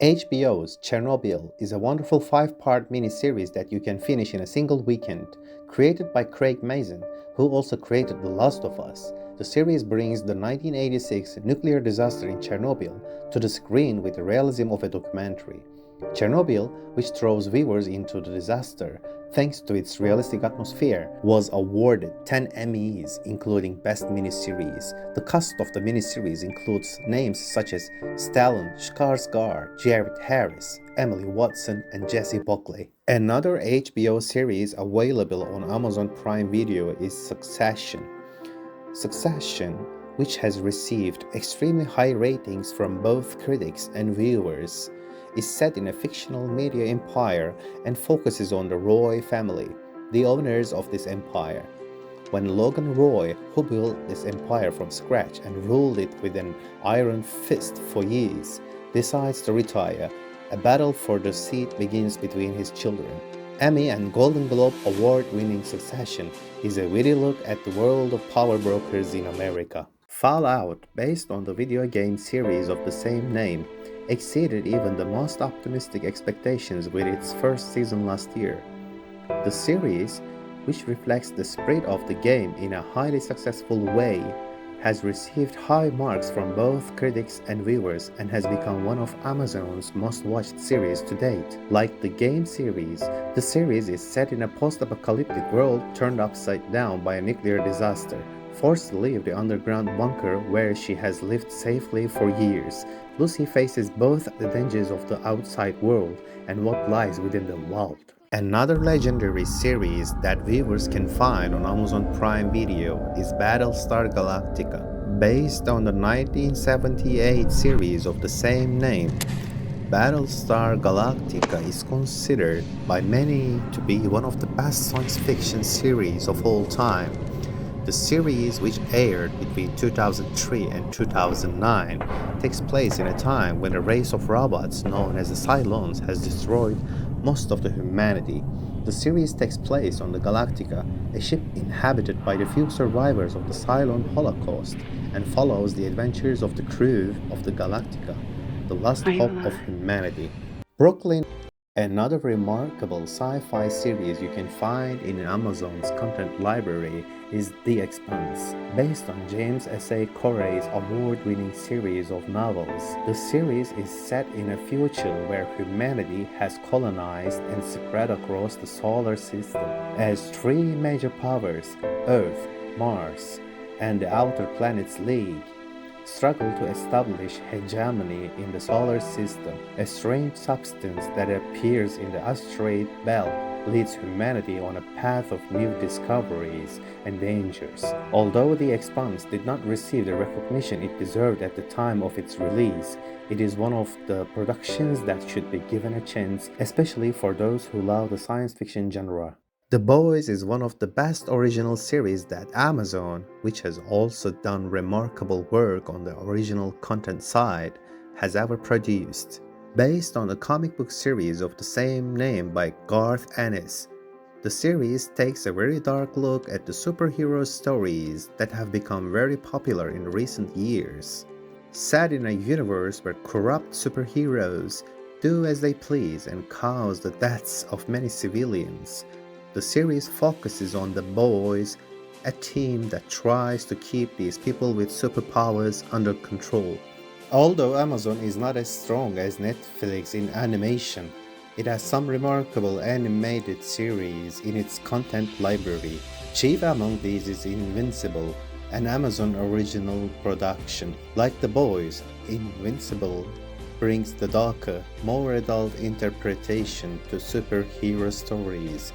HBO's Chernobyl is a wonderful five-part miniseries that you can finish in a single weekend. Created by Craig Mazin, who also created The Last of Us, the series brings the 1986 nuclear disaster in Chernobyl to the screen with the realism of a documentary. Chernobyl, which throws viewers into the disaster thanks to its realistic atmosphere, was awarded 10 Emmys, including Best Miniseries. The cast of the miniseries includes names such as Stellan Skarsgård, Jared Harris, Emily Watson, and Jessie Buckley. Another HBO series available on Amazon Prime Video is Succession. Succession, which has received extremely high ratings from both critics and viewers, is set in a fictional media empire and focuses on the Roy family, the owners of this empire. When Logan Roy, who built this empire from scratch and ruled it with an iron fist for years, decides to retire, a battle for the seat begins between his children. Emmy and Golden Globe award-winning Succession is a witty look at the world of power brokers in America. Fallout, based on the video game series of the same name, exceeded even the most optimistic expectations with its first season last year. The series, which reflects the spirit of the game in a highly successful way, has received high marks from both critics and viewers and has become one of Amazon's most watched series to date. Like the game series, the series is set in a post-apocalyptic world turned upside down by a nuclear disaster. Forced to leave the underground bunker where she has lived safely for years, Lucy faces both the dangers of the outside world and what lies within the vault. Another legendary series that viewers can find on Amazon Prime Video is Battlestar Galactica. Based on the 1978 series of the same name, Battlestar Galactica is considered by many to be one of the best science fiction series of all time. The series, which aired between 2003 and 2009, takes place in a time when a race of robots known as the Cylons has destroyed most of the humanity. The series takes place on the Galactica, a ship inhabited by the few survivors of the Cylon Holocaust, and follows the adventures of the crew of the Galactica, the last hope of humanity. Brooklyn. Another remarkable sci-fi series you can find in Amazon's content library is The Expanse. Based on James S. A. Corey's award-winning series of novels, the series is set in a future where humanity has colonized and spread across the solar system, as three major powers, Earth, Mars, and the Outer Planets League, struggle to establish hegemony in the solar system. A strange substance that appears in the asteroid belt leads humanity on a path of new discoveries and dangers. Although The Expanse did not receive the recognition it deserved at the time of its release, it is one of the productions that should be given a chance, especially for those who love the science fiction genre. The Boys is one of the best original series that Amazon, which has also done remarkable work on the original content side, has ever produced. Based on the comic book series of the same name by Garth Ennis, the series takes a very dark look at the superhero stories that have become very popular in recent years. Set in a universe where corrupt superheroes do as they please and cause the deaths of many civilians, the series focuses on the Boys, a team that tries to keep these people with superpowers under control. Although Amazon is not as strong as Netflix in animation, it has some remarkable animated series in its content library. Chief among these is Invincible, an Amazon original production. Like The Boys, Invincible brings the darker, more adult interpretation to superhero stories.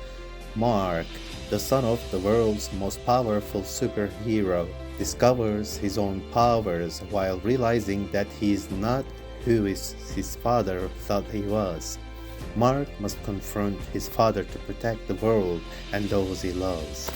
Mark, the son of the world's most powerful superhero, discovers his own powers while realizing that he is not who his father thought he was. Mark must confront his father to protect the world and those he loves.